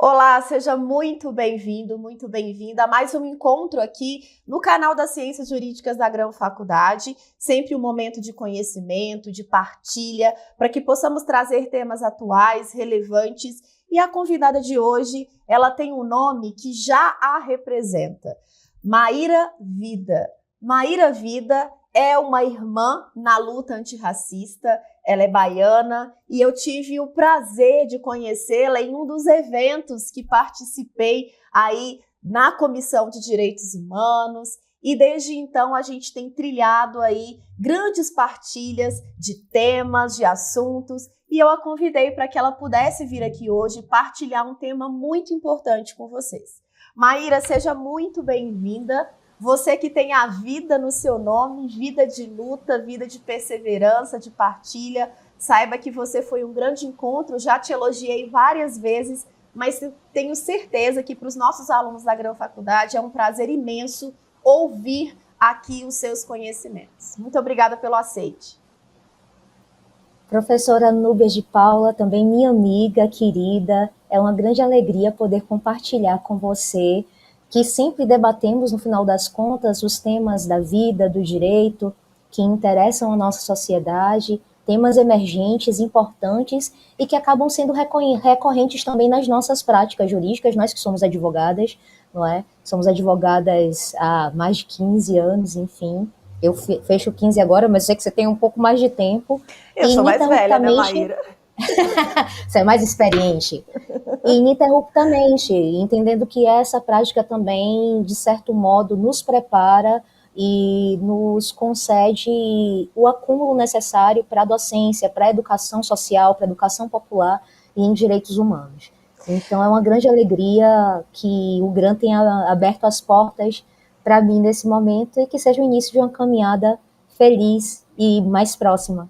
Olá, seja muito bem-vindo, muito bem-vinda a mais um encontro aqui no canal das Ciências Jurídicas da Grão Faculdade. Sempre um momento de conhecimento, de partilha, para que possamos trazer temas atuais, relevantes. E a convidada de hoje, ela tem um nome que já a representa: Maíra Vida. Maíra Vida é uma irmã na luta antirracista, ela é baiana e eu tive o prazer de conhecê-la em um dos eventos que participei aí na Comissão de Direitos Humanos e desde então a gente tem trilhado aí grandes partilhas de temas, de assuntos e eu a convidei para que ela pudesse vir aqui hoje partilhar um tema muito importante com vocês. Maíra, seja muito bem-vinda. Você que tem a vida no seu nome, vida de luta, vida de perseverança, de partilha, saiba que você foi um grande encontro, já te elogiei várias vezes, mas tenho certeza que para os nossos alunos da Grão Faculdade é um prazer imenso ouvir aqui os seus conhecimentos. Muito obrigada pelo aceite. Professora Núbia de Paula, também minha amiga querida, é uma grande alegria poder compartilhar com você que sempre debatemos, no final das contas, os temas da vida, do direito, que interessam a nossa sociedade, temas emergentes, importantes, e que acabam sendo recorrentes também nas nossas práticas jurídicas, nós que somos advogadas, não é? Somos advogadas há mais de 15 anos, enfim. Eu fecho 15 agora, mas sei que você tem um pouco mais de tempo. Eu sou mais velha, né, Maíra? Você é mais experiente. E ininterruptamente, entendendo que essa prática também, de certo modo, nos prepara e nos concede o acúmulo necessário para a docência, para a educação social, para a educação popular e em direitos humanos. Então é uma grande alegria que o GRAN tenha aberto as portas para mim nesse momento e que seja o início de uma caminhada feliz e mais próxima.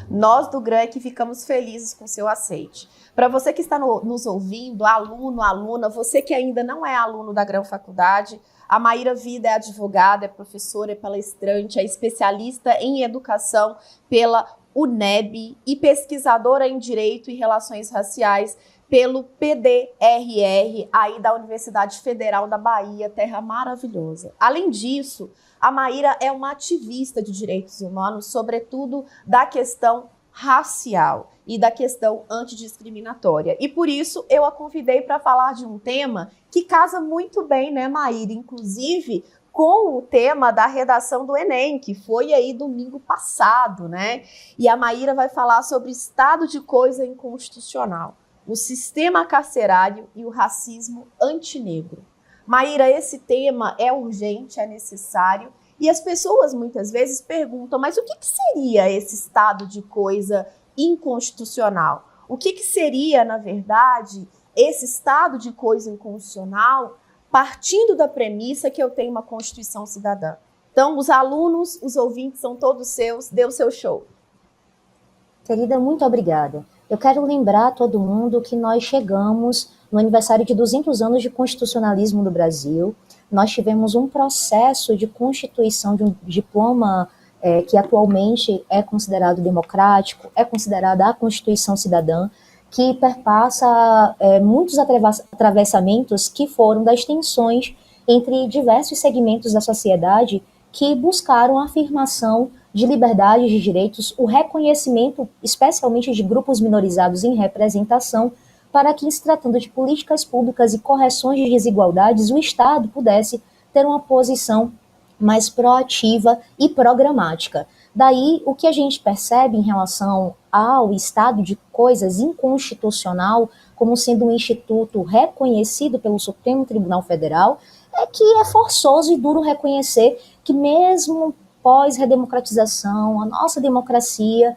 Nós do GRAN é que ficamos felizes com o seu aceite. Para você que está nos ouvindo, aluno, aluna, você que ainda não é aluno da Grão Faculdade, a Maíra Vida é advogada, é professora, é palestrante, é especialista em educação pela UNEB e pesquisadora em Direito e Relações Raciais pelo PDRR, aí da Universidade Federal da Bahia, terra maravilhosa. Além disso, a Maíra é uma ativista de direitos humanos, sobretudo da questão racial e da questão antidiscriminatória. E por isso eu a convidei para falar de um tema que casa muito bem, né, Maíra? Inclusive com o tema da redação do Enem, que foi aí domingo passado, né? E a Maíra vai falar sobre estado de coisa inconstitucional, o sistema carcerário e o racismo antinegro. Maíra, esse tema é urgente, é necessário, e as pessoas muitas vezes perguntam, mas o que seria esse estado de coisa inconstitucional? O que seria, na verdade, esse estado de coisa inconstitucional, partindo da premissa que eu tenho uma Constituição cidadã? Então, os alunos, os ouvintes são todos seus, dê o seu show. Querida, muito obrigada. Eu quero lembrar a todo mundo que nós chegamos no aniversário de 200 anos de constitucionalismo do Brasil. Nós tivemos um processo de constituição de um diploma que atualmente é considerado democrático, é considerada a Constituição Cidadã, que perpassa muitos atravessamentos que foram das tensões entre diversos segmentos da sociedade que buscaram a afirmação de liberdades de direitos, o reconhecimento, especialmente de grupos minorizados em representação, para que, se tratando de políticas públicas e correções de desigualdades, o Estado pudesse ter uma posição mais proativa e programática. Daí, o que a gente percebe em relação ao estado de coisas inconstitucional, como sendo um instituto reconhecido pelo Supremo Tribunal Federal, é que é forçoso e duro reconhecer que mesmo pós-redemocratização, a nossa democracia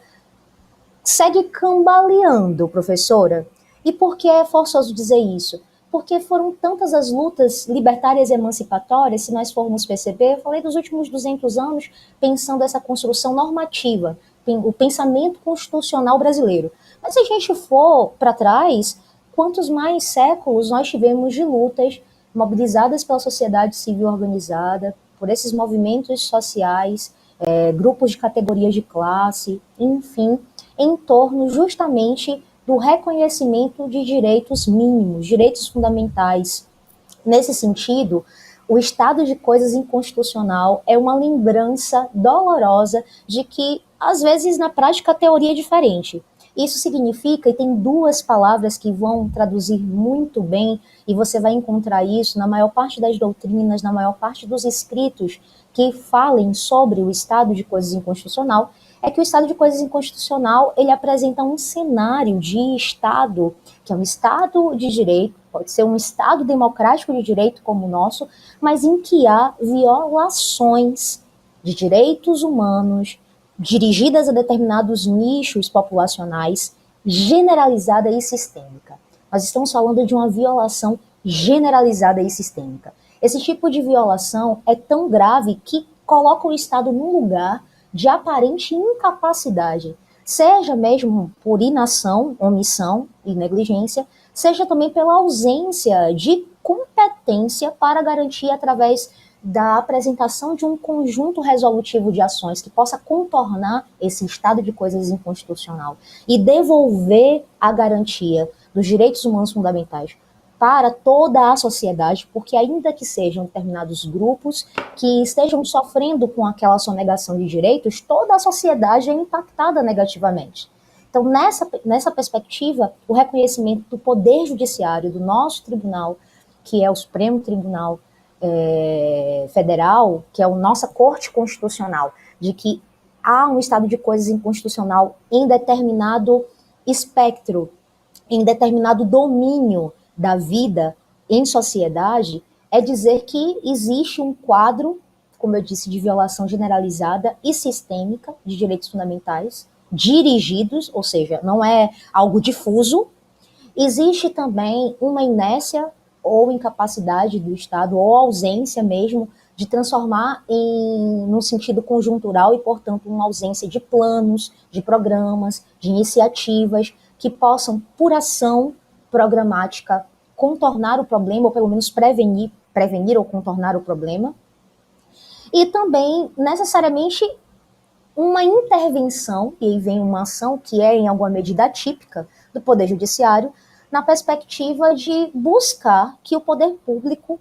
segue cambaleando, professora. E por que é forçoso dizer isso? Porque foram tantas as lutas libertárias e emancipatórias, se nós formos perceber, eu falei dos últimos 200 anos, pensando essa construção normativa, o pensamento constitucional brasileiro. Mas se a gente for para trás, quantos mais séculos nós tivemos de lutas mobilizadas pela sociedade civil organizada, por esses movimentos sociais, grupos de categorias de classe, enfim, em torno justamente do reconhecimento de direitos mínimos, direitos fundamentais. Nesse sentido, o estado de coisas inconstitucional é uma lembrança dolorosa de que, às vezes, na prática, a teoria é diferente. Isso significa, e tem duas palavras que vão traduzir muito bem, e você vai encontrar isso na maior parte das doutrinas, na maior parte dos escritos que falem sobre o estado de coisas inconstitucional, é que o estado de coisas inconstitucional, ele apresenta um cenário de estado, que é um estado de direito, pode ser um estado democrático de direito como o nosso, mas em que há violações de direitos humanos dirigidas a determinados nichos populacionais, generalizada e sistêmica. Nós estamos falando de uma violação generalizada e sistêmica. Esse tipo de violação é tão grave que coloca o Estado num lugar de aparente incapacidade, seja mesmo por inação, omissão e negligência, seja também pela ausência de competência para garantir, através da apresentação de um conjunto resolutivo de ações que possa contornar esse estado de coisas inconstitucional e devolver a garantia dos direitos humanos fundamentais para toda a sociedade, porque ainda que sejam determinados grupos que estejam sofrendo com aquela sonegação de direitos, toda a sociedade é impactada negativamente. Então, nessa perspectiva, o reconhecimento do poder judiciário, do nosso tribunal, que é o Supremo Tribunal Federal, que é a nossa Corte Constitucional, de que há um estado de coisas inconstitucional em determinado espectro, em determinado domínio da vida em sociedade, é dizer que existe um quadro, como eu disse, de violação generalizada e sistêmica de direitos fundamentais, dirigidos, ou seja, não é algo difuso. Existe também uma inércia ou incapacidade do Estado, ou ausência mesmo, de transformar num sentido conjuntural e, portanto, uma ausência de planos, de programas, de iniciativas que possam, por ação programática, contornar o problema, ou pelo menos prevenir ou contornar o problema. E também, necessariamente, uma intervenção, e aí vem uma ação que é, em alguma medida, atípica do Poder Judiciário, na perspectiva de buscar que o poder público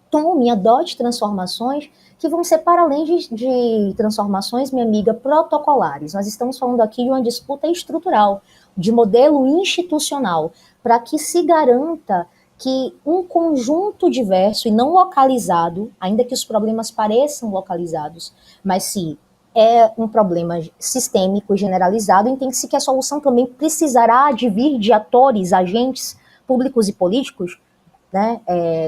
tome, adote transformações que vão ser para além de transformações, minha amiga, protocolares. Nós estamos falando aqui de uma disputa estrutural, de modelo institucional, para que se garanta que um conjunto diverso e não localizado, ainda que os problemas pareçam localizados, mas se é um problema sistêmico e generalizado, entende-se que a solução também precisará de vir de atores, agentes públicos e políticos, né,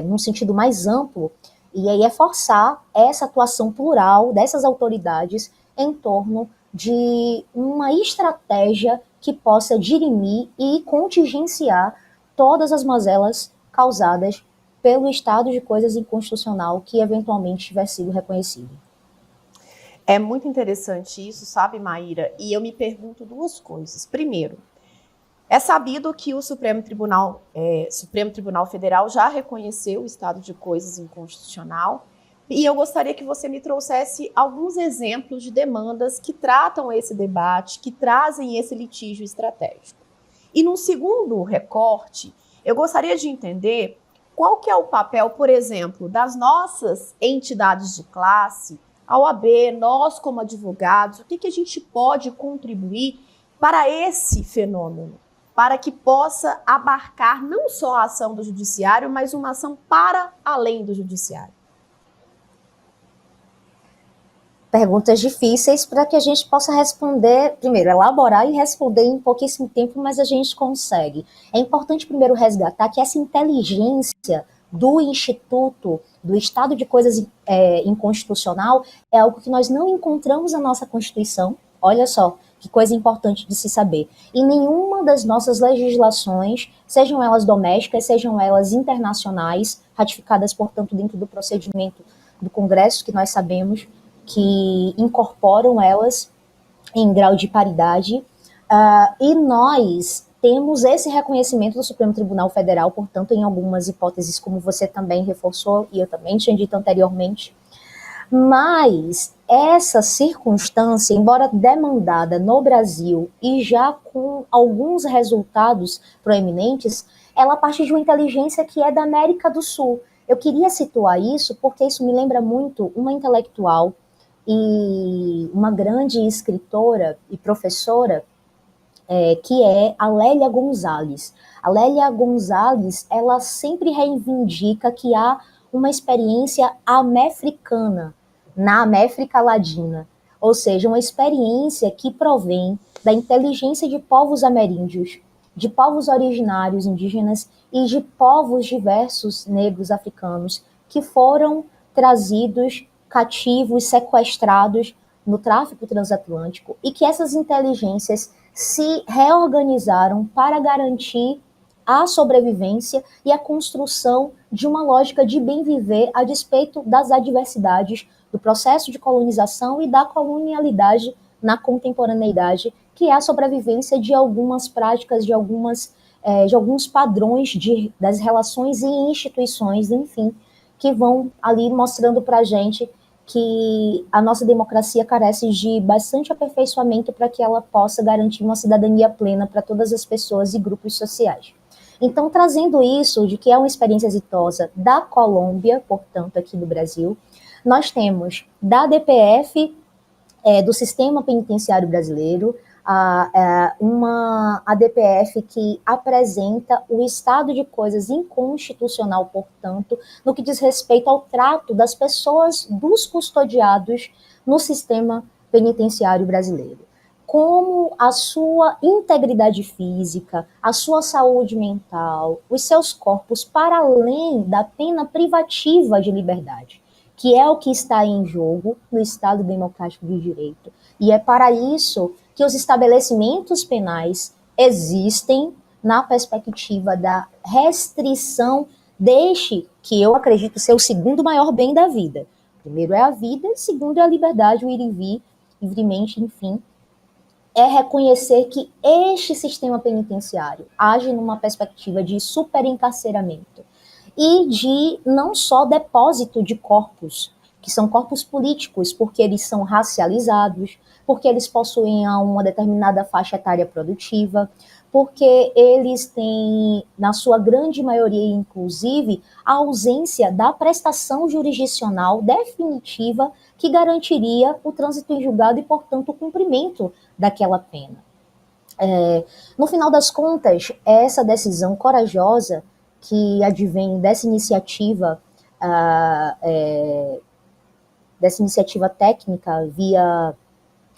num sentido mais amplo, e aí é forçar essa atuação plural dessas autoridades em torno de uma estratégia que possa dirimir e contingenciar todas as mazelas causadas pelo estado de coisas inconstitucional que eventualmente tiver sido reconhecido. É muito interessante isso, sabe, Maíra? E eu me pergunto duas coisas. Primeiro, é sabido que o Supremo Tribunal Federal já reconheceu o estado de coisas inconstitucional, e eu gostaria que você me trouxesse alguns exemplos de demandas que tratam esse debate, que trazem esse litígio estratégico. E num segundo recorte, eu gostaria de entender qual que é o papel, por exemplo, das nossas entidades de classe, a OAB, nós como advogados, o que a gente pode contribuir para esse fenômeno, para que possa abarcar não só a ação do judiciário, mas uma ação para além do judiciário. Perguntas difíceis para que a gente possa responder, primeiro, elaborar e responder em pouquíssimo tempo, mas a gente consegue. É importante primeiro resgatar que essa inteligência do Instituto, do Estado de Coisas Inconstitucional, é algo que nós não encontramos na nossa Constituição. Olha só, que coisa importante de se saber. Em nenhuma das nossas legislações, sejam elas domésticas, sejam elas internacionais, ratificadas, portanto, dentro do procedimento do Congresso, que nós sabemos que incorporam elas em grau de paridade, e nós temos esse reconhecimento do Supremo Tribunal Federal, portanto, em algumas hipóteses, como você também reforçou, e eu também tinha dito anteriormente, Mas essa circunstância, embora demandada no Brasil e já com alguns resultados proeminentes, ela parte de uma inteligência que é da América do Sul. Eu queria situar isso porque isso me lembra muito uma intelectual e uma grande escritora e professora, que é a Lélia Gonzalez. A Lélia Gonzalez, ela sempre reivindica que há uma experiência américa na América Latina, ou seja, uma experiência que provém da inteligência de povos ameríndios, de povos originários indígenas e de povos diversos negros africanos que foram trazidos cativos, sequestrados no tráfico transatlântico, e que essas inteligências se reorganizaram para garantir a sobrevivência e a construção de uma lógica de bem viver a despeito das adversidades do processo de colonização e da colonialidade na contemporaneidade, que é a sobrevivência de algumas práticas, de alguns padrões das relações e instituições, enfim, que vão ali mostrando para a gente que a nossa democracia carece de bastante aperfeiçoamento para que ela possa garantir uma cidadania plena para todas as pessoas e grupos sociais. Então, trazendo isso de que é uma experiência exitosa da Colômbia, portanto, aqui no Brasil, nós temos da DPF, do Sistema Penitenciário Brasileiro, uma ADPF que apresenta o estado de coisas inconstitucional, portanto, no que diz respeito ao trato das pessoas, dos custodiados no sistema penitenciário brasileiro. Como a sua integridade física, a sua saúde mental, os seus corpos, para além da pena privativa de liberdade, que é o que está em jogo no Estado Democrático de Direito. E é para isso que os estabelecimentos penais existem na perspectiva da restrição deste, que eu acredito ser o segundo maior bem da vida. Primeiro é a vida, segundo é a liberdade, o ir e vir, livremente, enfim. É reconhecer que este sistema penitenciário age numa perspectiva de superencarceramento e de não só depósito de corpos, que são corpos políticos, porque eles são racializados, porque eles possuem uma determinada faixa etária produtiva, porque eles têm, na sua grande maioria, inclusive, a ausência da prestação jurisdicional definitiva que garantiria o trânsito em julgado e, portanto, o cumprimento daquela pena. No final das contas, essa decisão corajosa que advém dessa iniciativa técnica via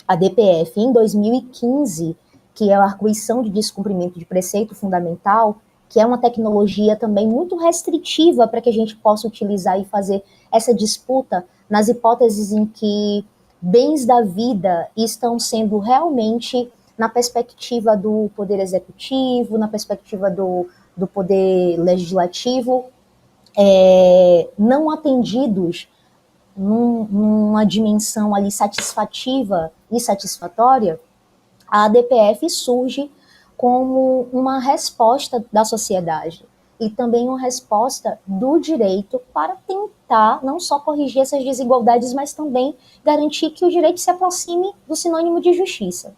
a DPF em 2015, que é a arguição de descumprimento de preceito fundamental, que é uma tecnologia também muito restritiva para que a gente possa utilizar e fazer essa disputa nas hipóteses em que bens da vida estão sendo realmente na perspectiva do poder executivo, na perspectiva do poder legislativo, não atendidos numa dimensão ali satisfativa e satisfatória, a ADPF surge como uma resposta da sociedade e também uma resposta do direito para tentar não só corrigir essas desigualdades, mas também garantir que o direito se aproxime do sinônimo de justiça.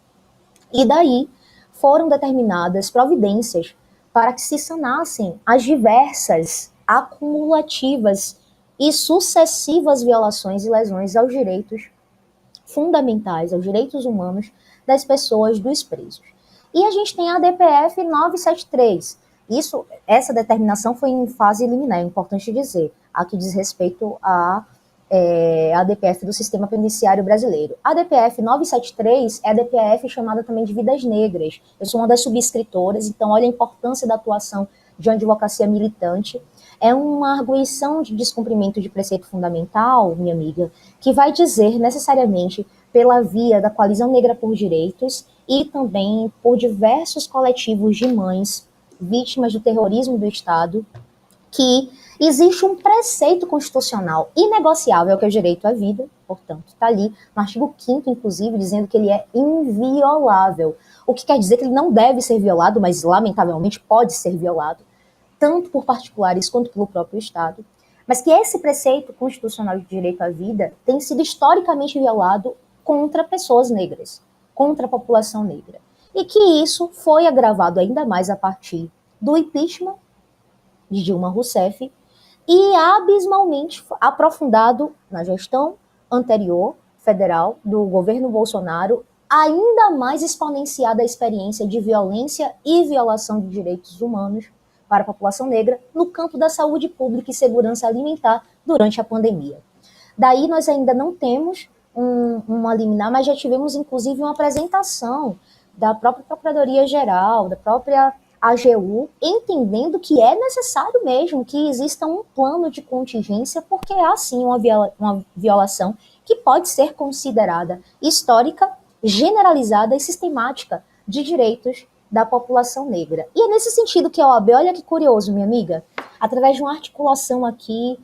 E daí foram determinadas providências para que se sanassem as diversas, acumulativas e sucessivas violações e lesões aos direitos fundamentais, aos direitos humanos das pessoas, dos presos. E a gente tem a DPF 973. Essa determinação foi em fase liminar, é importante dizer, a que diz respeito à ADPF do Sistema Penitenciário Brasileiro. A ADPF 973 é a ADPF chamada também de Vidas Negras. Eu sou uma das subscritoras, então olha a importância da atuação de uma advocacia militante. É uma arguição de descumprimento de preceito fundamental, minha amiga, que vai dizer necessariamente pela via da Coalizão Negra por Direitos e também por diversos coletivos de mães vítimas do terrorismo do Estado, que existe um preceito constitucional inegociável, que é o direito à vida, portanto, está ali no artigo 5º, inclusive, dizendo que ele é inviolável, o que quer dizer que ele não deve ser violado, mas, lamentavelmente, pode ser violado, tanto por particulares quanto pelo próprio Estado. mas que esse preceito constitucional de direito à vida tem sido historicamente violado contra pessoas negras, contra a população negra. E que isso foi agravado ainda mais a partir do impeachment de Dilma Rousseff e abismalmente aprofundado na gestão anterior, federal, do governo Bolsonaro, ainda mais exponenciada a experiência de violência e violação de direitos humanos para a população negra no campo da saúde pública e segurança alimentar durante a pandemia. Daí nós ainda não temos uma liminar, mas já tivemos inclusive uma apresentação da própria Procuradoria-Geral, da própria AGU, entendendo que é necessário mesmo que exista um plano de contingência, porque há sim uma violação que pode ser considerada histórica, generalizada e sistemática de direitos da população negra. E é nesse sentido que a OAB, olha que curioso, minha amiga, através de uma articulação aqui,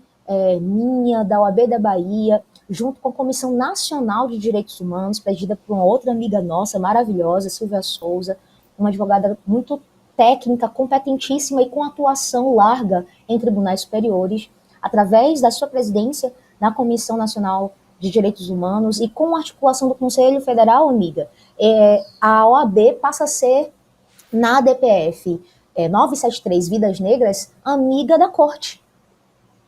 minha, da OAB da Bahia, junto com a Comissão Nacional de Direitos Humanos, pedida por uma outra amiga nossa, maravilhosa, Silvia Souza, uma advogada muito técnica, competentíssima e com atuação larga em tribunais superiores, através da sua presidência na Comissão Nacional de Direitos Humanos e com a articulação do Conselho Federal, amiga, a OAB passa a ser, na ADPF 973 Vidas Negras, amiga da Corte.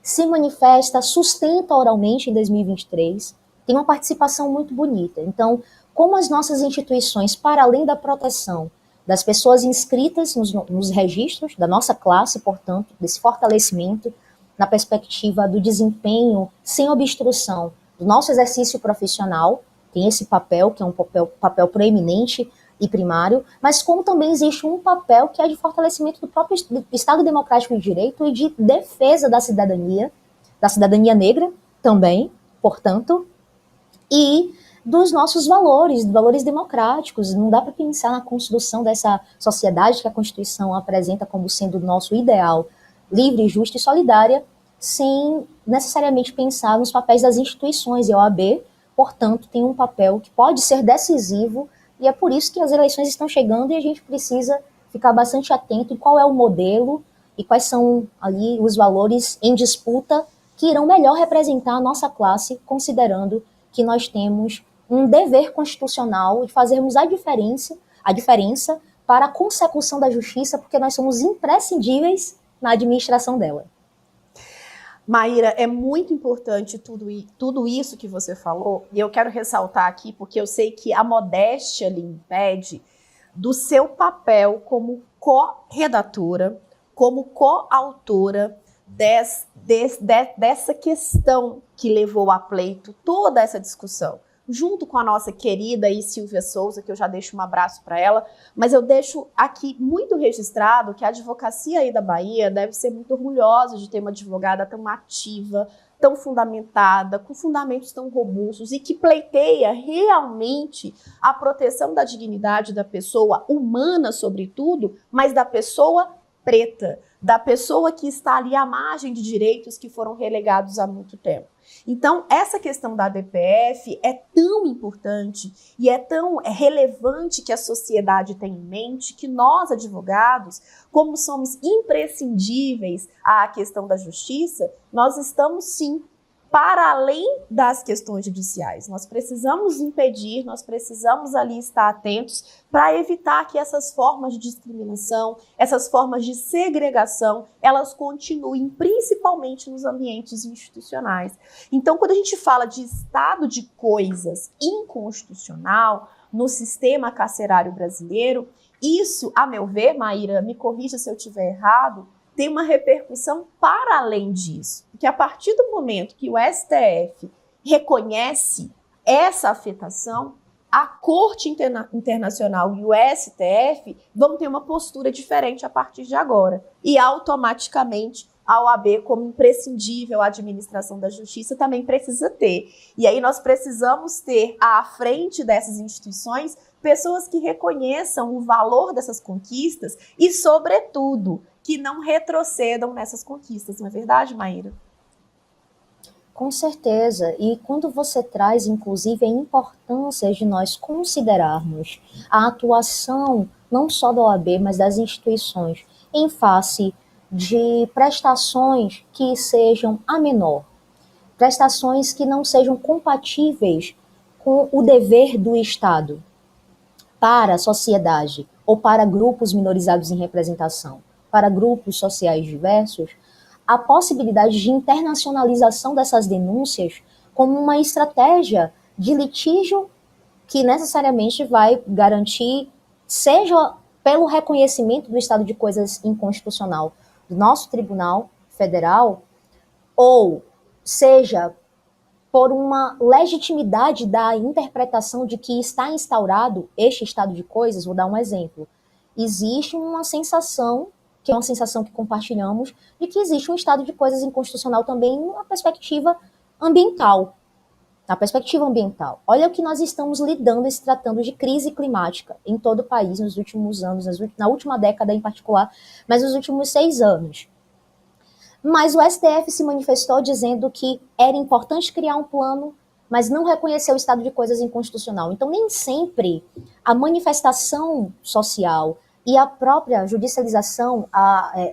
Se manifesta, sustenta oralmente em 2023, tem uma participação muito bonita. Então, como as nossas instituições, para além da proteção das pessoas inscritas nos registros da nossa classe, portanto, desse fortalecimento na perspectiva do desempenho sem obstrução do nosso exercício profissional, tem esse papel, que é um papel proeminente e primário, mas como também existe um papel que é de fortalecimento do próprio Estado Democrático de Direito e de defesa da cidadania negra também, portanto, e dos nossos valores democráticos. Não dá para pensar na construção dessa sociedade que a Constituição apresenta como sendo o nosso ideal, livre, justa e solidária, sem necessariamente pensar nos papéis das instituições. E a OAB, portanto, tem um papel que pode ser decisivo, e é por isso que as eleições estão chegando e a gente precisa ficar bastante atento em qual é o modelo e quais são ali os valores em disputa que irão melhor representar a nossa classe, considerando que nós temos um dever constitucional de fazermos a diferença para a consecução da justiça, porque nós somos imprescindíveis na administração dela. Maíra, é muito importante tudo isso que você falou, e eu quero ressaltar aqui, porque eu sei que a modéstia lhe impede do seu papel como co-redatora, como coautora dessa questão que levou a pleito toda essa discussão, junto com a nossa querida Silvia Souza, que eu já deixo um abraço para ela, mas eu deixo aqui muito registrado que a advocacia aí da Bahia deve ser muito orgulhosa de ter uma advogada tão ativa, tão fundamentada, com fundamentos tão robustos e que pleiteia realmente a proteção da dignidade da pessoa humana, sobretudo, mas da pessoa preta, da pessoa que está ali à margem de direitos que foram relegados há muito tempo. Então, essa questão da ADPF é tão importante e é tão relevante que a sociedade tem em mente que nós, advogados, como somos imprescindíveis à questão da justiça, nós estamos, sim, para além das questões judiciais. Nós precisamos impedir, nós precisamos ali estar atentos para evitar que essas formas de discriminação, essas formas de segregação, elas continuem, principalmente nos ambientes institucionais. Então, quando a gente fala de estado de coisas inconstitucional no sistema carcerário brasileiro, isso, a meu ver, Maíra, me corrija se eu estiver errado, tem uma repercussão para além disso. Porque a partir do momento que o STF reconhece essa afetação, a Corte Internacional e o STF vão ter uma postura diferente a partir de agora. E automaticamente a OAB, como imprescindível à administração da justiça, também precisa ter. E aí nós precisamos ter à frente dessas instituições pessoas que reconheçam o valor dessas conquistas e, sobretudo, que não retrocedam nessas conquistas, não é verdade, Maíra? Com certeza, e quando você traz, inclusive, a importância de nós considerarmos a atuação não só da OAB, mas das instituições, em face de prestações que sejam a menor, prestações que não sejam compatíveis com o dever do Estado para a sociedade ou para grupos minorizados em representação, para grupos sociais diversos, a possibilidade de internacionalização dessas denúncias como uma estratégia de litígio que necessariamente vai garantir, seja pelo reconhecimento do estado de coisas inconstitucional do nosso Tribunal Federal, ou seja por uma legitimidade da interpretação de que está instaurado este estado de coisas. Vou dar um exemplo. Existe uma sensação, que é uma sensação que compartilhamos, de que existe um estado de coisas inconstitucional também na perspectiva ambiental. Na perspectiva ambiental. Olha o que nós estamos lidando e se tratando de crise climática em todo o país nos últimos anos, na última década em particular, mas nos últimos 6 anos. Mas o STF se manifestou dizendo que era importante criar um plano, mas não reconheceu o estado de coisas inconstitucional. Então, nem sempre a manifestação social e a própria judicialização,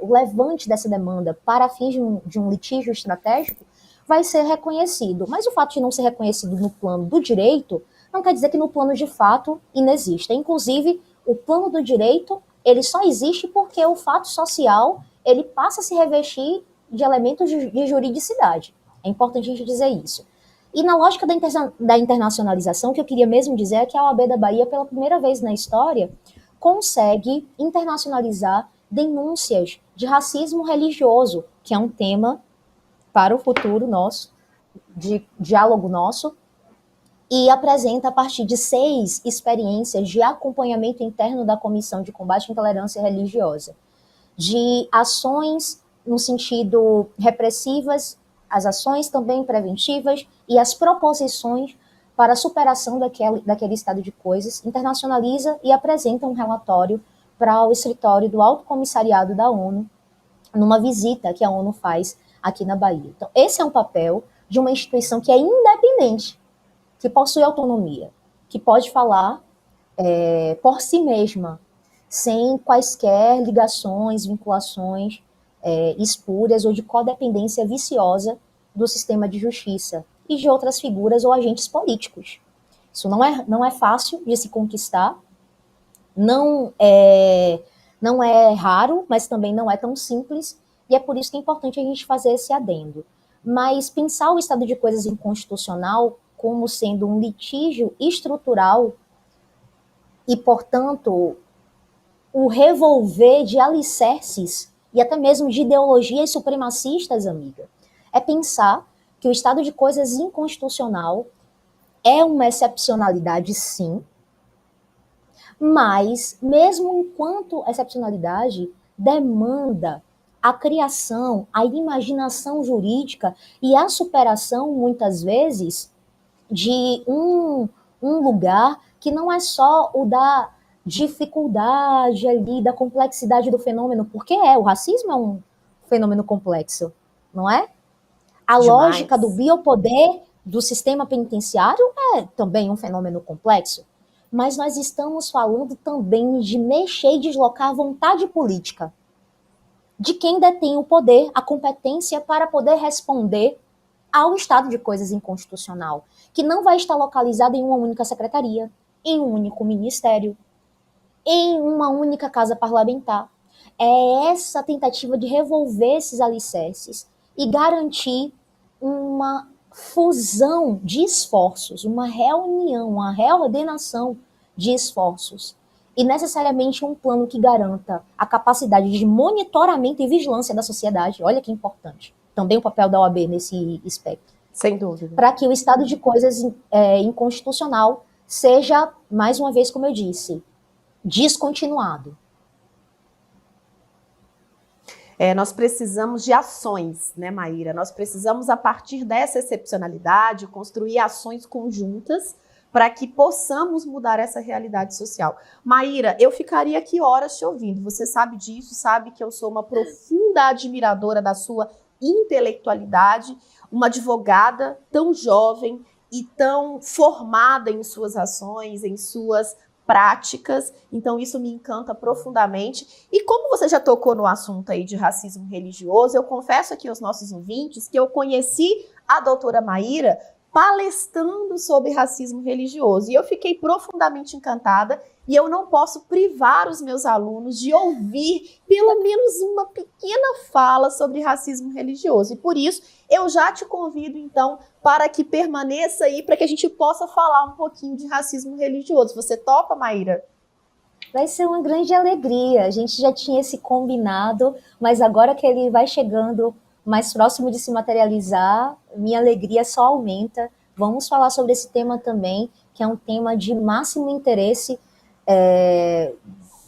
o levante dessa demanda para fins de um litígio estratégico, vai ser reconhecido. Mas o fato de não ser reconhecido no plano do direito não quer dizer que no plano de fato inexista. Inclusive, o plano do direito, ele só existe porque o fato social, ele passa a se revestir de elementos de juridicidade. É importante a gente dizer isso. E na lógica da internacionalização, o que eu queria mesmo dizer é que a OAB da Bahia, pela primeira vez na história, consegue internacionalizar denúncias de racismo religioso, que é um tema para o futuro nosso, de diálogo nosso, e apresenta a partir de 6 experiências de acompanhamento interno da Comissão de Combate à Intolerância Religiosa, de ações no sentido repressivas, as ações também preventivas e as proposições para a superação daquele estado de coisas, internacionaliza e apresenta um relatório para o escritório do Alto Comissariado da ONU, numa visita que a ONU faz aqui na Bahia. Então, esse é um papel de uma instituição que é independente, que possui autonomia, que pode falar por si mesma, sem quaisquer ligações, vinculações espúrias ou de codependência viciosa do sistema de justiça e de outras figuras ou agentes políticos. Isso não é fácil de se conquistar, não é raro, mas também não é tão simples, e é por isso que é importante a gente fazer esse adendo. Mas pensar o estado de coisas inconstitucional como sendo um litígio estrutural e, portanto, o revolver de alicerces e até mesmo de ideologias supremacistas, amiga, é pensar que o estado de coisas inconstitucional é uma excepcionalidade, sim, mas, mesmo enquanto excepcionalidade, demanda a criação, a imaginação jurídica e a superação, muitas vezes, de um lugar que não é só o da dificuldade ali, da complexidade do fenômeno, porque o racismo é um fenômeno complexo, não é? A Demais. lógica do biopoder do sistema penitenciário é também um fenômeno complexo, mas nós estamos falando também de mexer e deslocar a vontade política de quem detém o poder, a competência para poder responder ao estado de coisas inconstitucional, que não vai estar localizado em uma única secretaria, em um único ministério, em uma única casa parlamentar. É essa tentativa de revolver esses alicerces e garantir uma fusão de esforços, uma reunião, uma reordenação de esforços. E necessariamente um plano que garanta a capacidade de monitoramento e vigilância da sociedade. Olha que importante. Também o papel da OAB nesse aspecto. Sem dúvida. Para que o estado de coisas inconstitucional seja, mais uma vez, como eu disse, descontinuado. Nós precisamos de ações, né, Maíra? Nós precisamos, a partir dessa excepcionalidade, construir ações conjuntas para que possamos mudar essa realidade social. Maíra, eu ficaria aqui horas te ouvindo. Você sabe disso, sabe que eu sou uma profunda admiradora da sua intelectualidade, uma advogada tão jovem e tão formada em suas ações, em suas práticas, então isso me encanta profundamente. E como você já tocou no assunto aí de racismo religioso, eu confesso aqui aos nossos ouvintes que eu conheci a doutora Maíra palestrando sobre racismo religioso, e eu fiquei profundamente encantada, e eu não posso privar os meus alunos de ouvir pelo menos uma pequena fala sobre racismo religioso, e por isso eu já te convido então para que permaneça aí, para que a gente possa falar um pouquinho de racismo religioso. Você topa, Maíra? Vai ser uma grande alegria. A gente já tinha esse combinado, mas agora que ele vai chegando mais próximo de se materializar, minha alegria só aumenta. Vamos falar sobre esse tema também, que é um tema de máximo interesse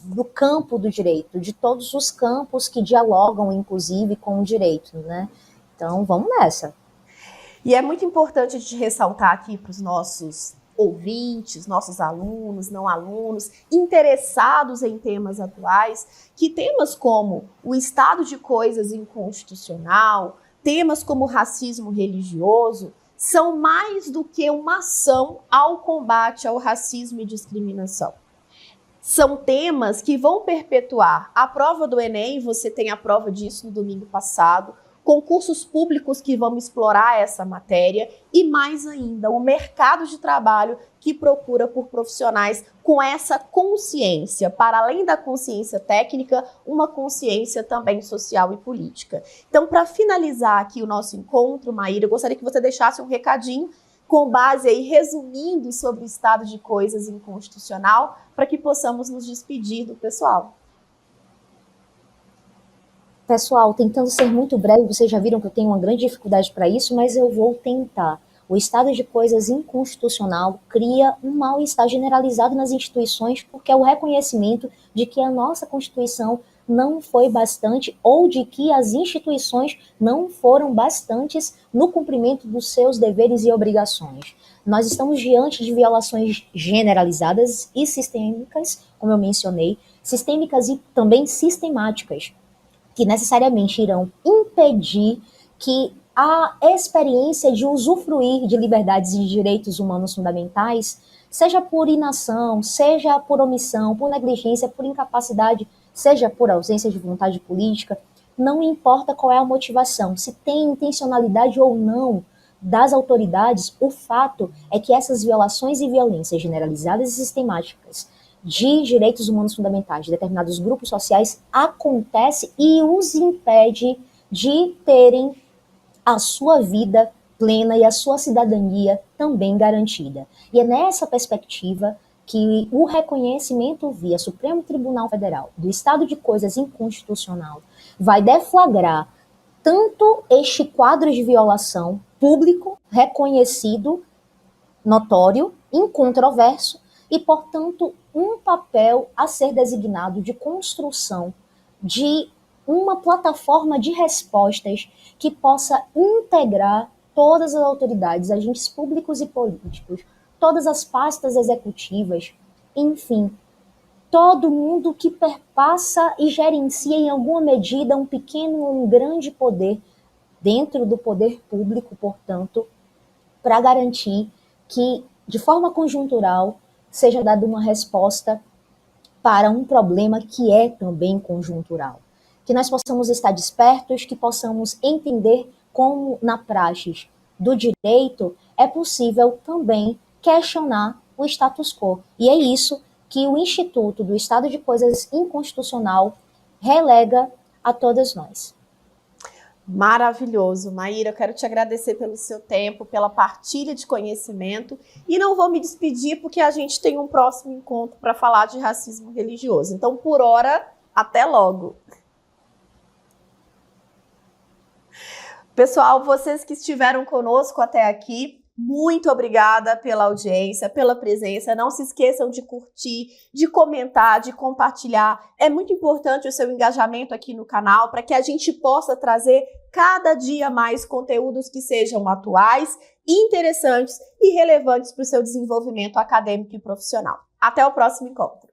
do campo do direito, de todos os campos que dialogam, inclusive, com o direito, né? Então, vamos nessa. E é muito importante a gente ressaltar aqui para os nossos ouvintes, nossos alunos, não alunos, interessados em temas atuais, que temas como o estado de coisas inconstitucional, temas como racismo religioso, são mais do que uma ação ao combate ao racismo e discriminação. São temas que vão perpetuar a prova do Enem, você tem a prova disso no domingo passado, concursos públicos que vão explorar essa matéria e, mais ainda, o mercado de trabalho que procura por profissionais com essa consciência, para além da consciência técnica, uma consciência também social e política. Então, para finalizar aqui o nosso encontro, Maíra, eu gostaria que você deixasse um recadinho com base aí, resumindo sobre o estado de coisas inconstitucional, para que possamos nos despedir do pessoal. Pessoal, tentando ser muito breve, vocês já viram que eu tenho uma grande dificuldade para isso, mas eu vou tentar. O estado de coisas inconstitucional cria um mal-estar generalizado nas instituições, porque é o reconhecimento de que a nossa Constituição não foi bastante, ou de que as instituições não foram bastantes no cumprimento dos seus deveres e obrigações. Nós estamos diante de violações generalizadas e sistêmicas, como eu mencionei, sistêmicas e também sistemáticas, que necessariamente irão impedir que a experiência de usufruir de liberdades e de direitos humanos fundamentais, seja por inação, seja por omissão, por negligência, por incapacidade, seja por ausência de vontade política, não importa qual é a motivação, se tem intencionalidade ou não das autoridades, o fato é que essas violações e violências generalizadas e sistemáticas de direitos humanos fundamentais de determinados grupos sociais acontece e os impede de terem a sua vida plena e a sua cidadania também garantida. E é nessa perspectiva que o reconhecimento via Supremo Tribunal Federal do estado de coisas inconstitucional vai deflagrar tanto este quadro de violação público, reconhecido, notório, incontroverso, e, portanto, um papel a ser designado de construção de uma plataforma de respostas que possa integrar todas as autoridades, agentes públicos e políticos, todas as pastas executivas, enfim, todo mundo que perpassa e gerencia em alguma medida um pequeno ou um grande poder dentro do poder público, portanto, para garantir que, de forma conjuntural, seja dada uma resposta para um problema que é também conjuntural. Que nós possamos estar despertos, que possamos entender como, na praxis do direito, é possível também questionar o status quo. E é isso que o Instituto do Estado de Coisas Inconstitucional relega a todas nós. Maravilhoso. Maíra, eu quero te agradecer pelo seu tempo, pela partilha de conhecimento, e não vou me despedir porque a gente tem um próximo encontro para falar de racismo religioso. Então, por hora, até logo. Pessoal, vocês que estiveram conosco até aqui, muito obrigada pela audiência, pela presença. Não se esqueçam de curtir, de comentar, de compartilhar. É muito importante o seu engajamento aqui no canal para que a gente possa trazer cada dia mais conteúdos que sejam atuais, interessantes e relevantes para o seu desenvolvimento acadêmico e profissional. Até o próximo encontro.